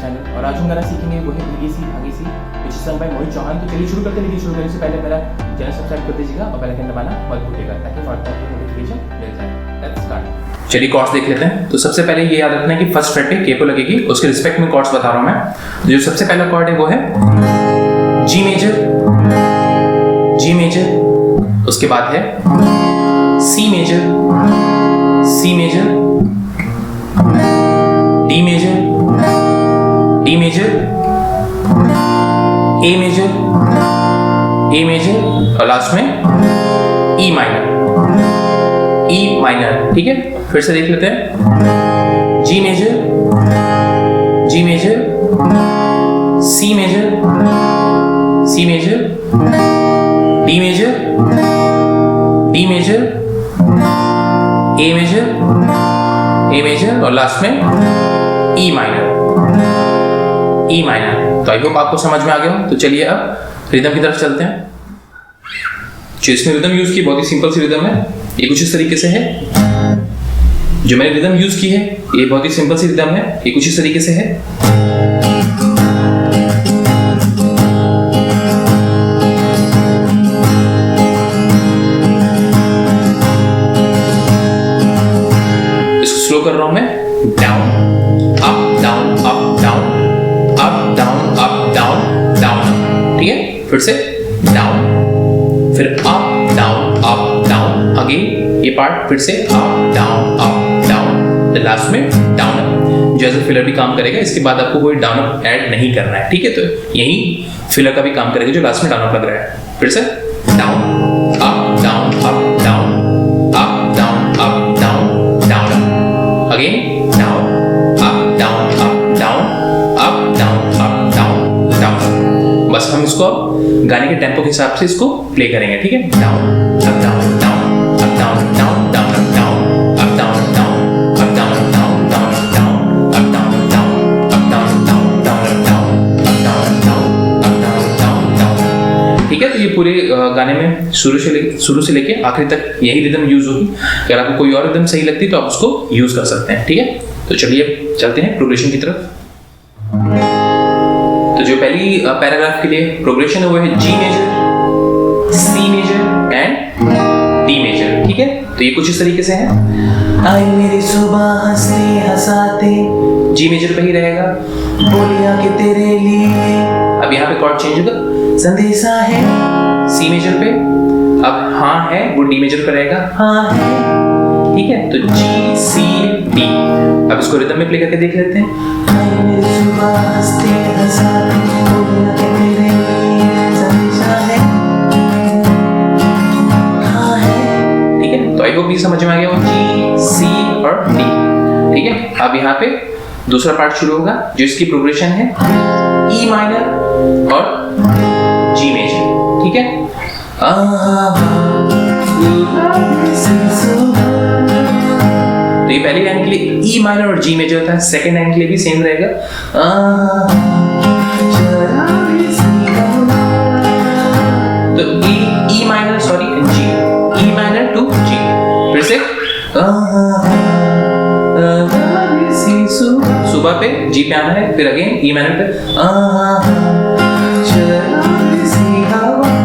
Channel और आज हम गाना सीखेंगे वो है भीगी सी भागी सी विच संग बाय मोहित चौहान। तो चलिए शुरू करते हैं। लेकिन शुरू करने से पहले मेरा चैनल सब्सक्राइब कर दीजिएगा और बेल आइकन दबाना मत भूलिएगा ताकि फॉर आपको नोटिफिकेशन मिल जाए। Let's start. चलिए कॉर्ड्स देख लेते हैं। तो सबसे पहले ये याद रखना है कि फर्स्ट फ्रेट पे के को लगेगी, उसके रिस्पेक्ट में कॉर्ड्स बता रहा हूं मैं। तो जो सबसे पहला कॉर्ड है वो है जी मेजर, जी मेजर, उसके बाद है C major, C major, D major, D major, A major, A major और लास्ट में ई माइनर, ई माइनर। ठीक है, फिर से देख लेते हैं। G major, G major, C major, C major, D major, D major, A major, A major और लास्ट में ई माइनर, ई माइनर। तो आई होप आपको समझ में आ गया हो। तो चलिए अब रिदम की तरफ चलते हैं। जो इसमें रिदम यूज की बहुत ही सिंपल सी रिदम है। ये कुछ इस तरीके से है। जो मैंने रिदम यूज की है ये बहुत ही सिंपल सी रिदम है। ये कुछ इस तरीके से है। इसको स्लो कर रहा हूं मैं। Down up down up down up down up down down. ठीक है, फिर से डाउन, फिर अप डाउन अगेन ये पार्ट, फिर से अप डाउन लास्ट में डाउन अप। जो एज अ फिलर भी काम करेगा। इसके बाद आपको कोई डाउन अप ऐड नहीं करना है। ठीक है, तो यही फिलर का भी काम करेगा जो लास्ट में डाउन अप लग रहा है। फिर से down up down up down up down up down down up again down up down up down up down up down down. बस हम इसको गाने के टेम्पो के हिसाब से इसको प्ले करेंगे। ठीक है, down up down down up down down down up down up down down up down down down up down down up down down down up down down up down down down. ठीक है, तो ये पूरे गाने में शुरू से लेके आखिरी तक यही रिदम यूज होगी। अगर आपको कोई और रिदम सही लगती है तो आप उसको यूज कर सकते हैं। ठीक है, तो चलिए चलते हैं प्रोग्रेशन की तरफ। तो जो पहली पैराग्राफ के लिए प्रोग्रेशन है वो है G major, C major and D major. ठीक है, तो ये कुछ इस तरीके से है। आई मेरी सुबह हंसते हंसाते जी मेजर पे ही रहेगा। बोलिया के तेरे लिए अब यहाँ पे कॉर्ड चेंज होगा। संदेशा है, सी मेजर पे अब हाँ है वो डी मेजर पे रहेगा। हाँ है। ठीक है, तो जी सी डी। अब इसको रिदम में प्ले करके देख लेते हैं। आई मेरी सुबह हंसते हंसाते बोलिया के तेरे लिए संदेशा है, हाँ है। ठीक है, तो आई होप ये समझ में आ गया वो जी सी और डी। ठीक है, अब यहाँ पे दूसरा पार्ट शुरू होगा जो इसकी प्रोग्रेशन है ई माइनर और जी मेजर। ठीक है, तो ये पहली लाइन के लिए ई माइनर और जी मेजर होता है। सेकंड लाइन के लिए भी सेम रहेगा। तो E minor sorry G, E minor to G. फिर से सुबह पे जी पे आना है, फिर अगेन ई माइनर पे,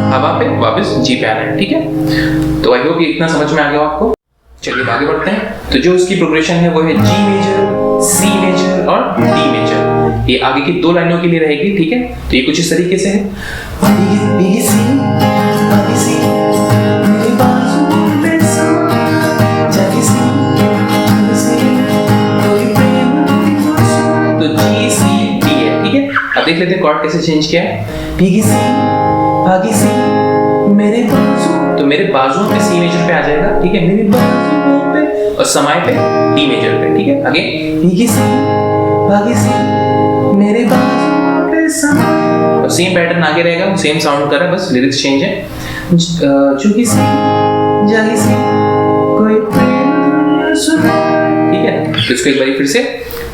हवा पे वापस जी पे आना है। ठीक है, तो आई होप ये इतना समझ में आ गया आपको। चलिए आगे बढ़ते हैं। तो जो इसकी प्रोग्रेशन है वो है जी मेजर, सी मेजर और डी मेजर। ये आगे की दो लाइनों के लिए रहेगी। ठीक है, तो ये कुछ इस तरीके से है। तो जी सी डी है। ठीक है, अब देख लेते हैं कॉर्ड कैसे चेंज किया है। भीगी सी भागी सी मेरे बाजू। तो मेरे बाजुओं पे सी मेजर पे आ जाएगा, ठीक है, मेरे बाजुओं पे, और समय पे डी मेजर पे, ठीक है। आगे भीगी सी भागी सी मेरे बाजुओं पे समय, सेम पैटर्न आगे रहेगा, सेम साउंड कर रहा है, बस लिरिक्स चेंज है। चुकी सी जागी सी कोई प्रेम सुना, ठीक है। तो इसको एक बार फिर से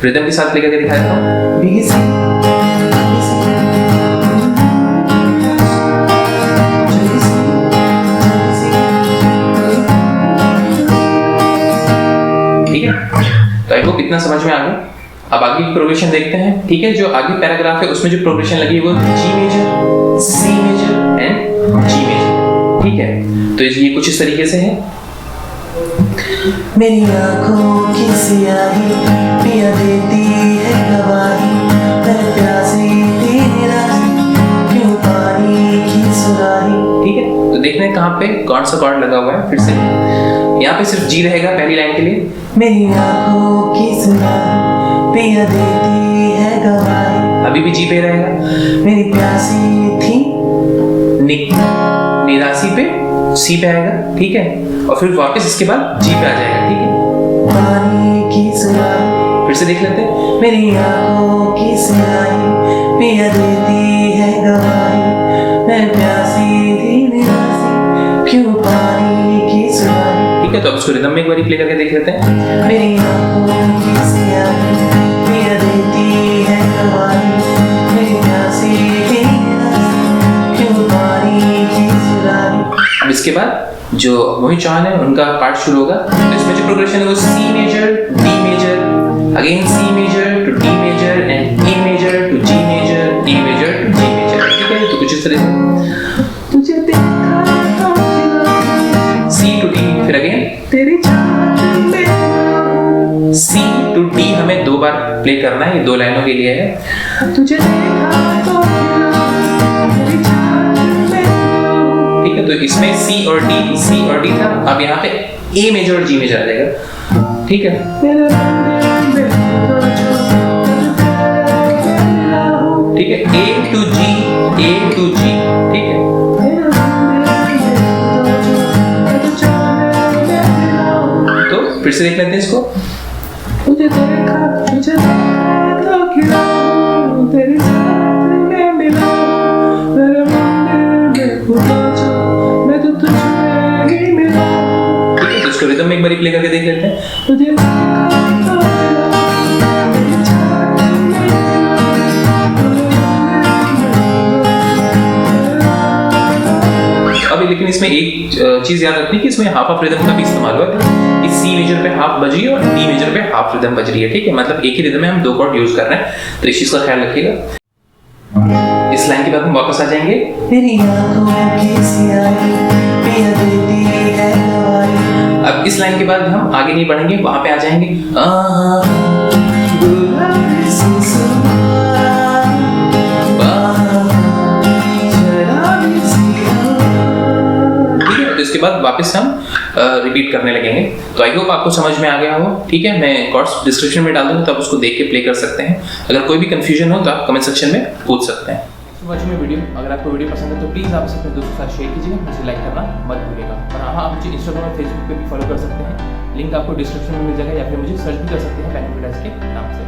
रिदम के साथ प्ले करके दिखा देता हूँ। भीगी सी भागी सी चुकी सी जागी सी ठीक है। तो आई होप इतना समझ में आ गया। अब आगे की प्रोग्रेशन देखते हैं, ठीक है। जो आगे पैराग्राफ है उसमें जो प्रोग्रेशन लगी है वो G major, C major and G major, ठीक है। तो ये कुछ इस तरीके से है। मेरी आँखों की स्याही पिया देती है गवाही, मैं प्यासी थी निराही क्यों पानी की सुराही, ठीक है। तो देखना है कहाँ पे कौन सा कॉर्ड लगा हुआ है। फिर से यहाँ पे सिर्फ जी रहेगा पहली लाइन के लिए। मेरी आँखों की स्याही पिया देती है गवाही, अभी भी जी पे रहेगा। मेरी प्यासी थी निराशी पे सी पे आएगा, ठीक है। और फिर वापस इसके बाद जी पे आ जाएगा, ठीक है। पानी की सुराही, फिर से देख लेते हैं। मेरी आँखों की स्याही पिया देती है गवाही, मैं प्यासी थी निराशी क्यों पानी की सुराही, ठीक है। तो अब इसको रिदम में एक बार प्ले करके देख लेते हैं। मेरी आँखों की स्याही पिया देती है गवाही, मैं प्यासी थी निराशी क्यों पानी की सुराही। अब इसके बाद जो मोहित चौहान है उनका पार्ट शुरू होगा। तो इसमें जो प्रोग्रेशन है वो C major, D major, again C major to D major and A major to G major, A major to G major, ठीक है। तो कुछ इस तरह से तुझे देखा तो खिला, सी टू डी, फिर अगेन तेरी चाहत में सी टू डी हमें 2 बार प्ले करना है, ये 2 लाइनों के लिए है। तुझे देखा तो खिला, तेरी चाहत में, ठीक है। तो इसमें सी और डी था। अब यहाँ पे ए मेजर और जी मेजर आ जाएगा, ठीक है। मेरे मंदिर में तो जो ठीक है, ए टू जी, ठीक है। मेरे मंदिर में तो जो तो फिर से देख लेते हैं इसको। तुझे देखा तो खिला, तेरी साथ में मिला, मेरे मंदिर में खुदा जो मैं तो तुझमें ही मिला, ठीक है। तो इसको रिदम में एक बार प्ले करके देख लेते हैं। तुझे देखा तो खिला, तेरी साथ में मिला, अभी लेकिन इसमें एक चीज याद रखनी कि इसमें हाफ ऑफ रिदम का भी इस्तेमाल हुआ है कि सी मेजर पे हाफ बज रही है और डी मेजर पे हाफ रिदम बज रही है, ठीक है। मतलब एक ही रिदम में हम 2 कॉर्ड यूज कर रहे हैं, तो इस चीज का ख्याल रखिएगा। इस लाइन के बाद हम वापस आ जाएंगे। तेरी आँखों की स्याही पिया देती है गवाही, अब इस लाइन के बाद हम आगे नहीं बढ़ेंगे, वहां पे आ जाएंगे गुलाबी सुसुमा, शराबी सी हवा। ठीक है। तो इसके बाद वापस हम रिपीट करने लगेंगे। तो आई होप आपको समझ में आ गया हो, ठीक है। मैं कॉर्ड्स डिस्क्रिप्शन में डाल दूंगा, तो आप उसको देख के प्ले कर सकते हैं। अगर कोई भी कंफ्यूजन हो तो आप कमेंट सेक्शन में पूछ सकते हैं। में वीडियो, अगर आपको वीडियो पसंद है तो प्लीज़ आप इसे अपने दोस्तों के साथ शेयर कीजिएगा, मुझे लाइक करना मत भूलिएगा। और हाँ, आप मुझे इंस्टाग्राम और फेसबुक पे भी फॉलो कर सकते हैं, लिंक आपको डिस्क्रिप्शन में मिल जाएगा, या फिर मुझे सर्च भी कर सकते हैं पैनिक के नाम से।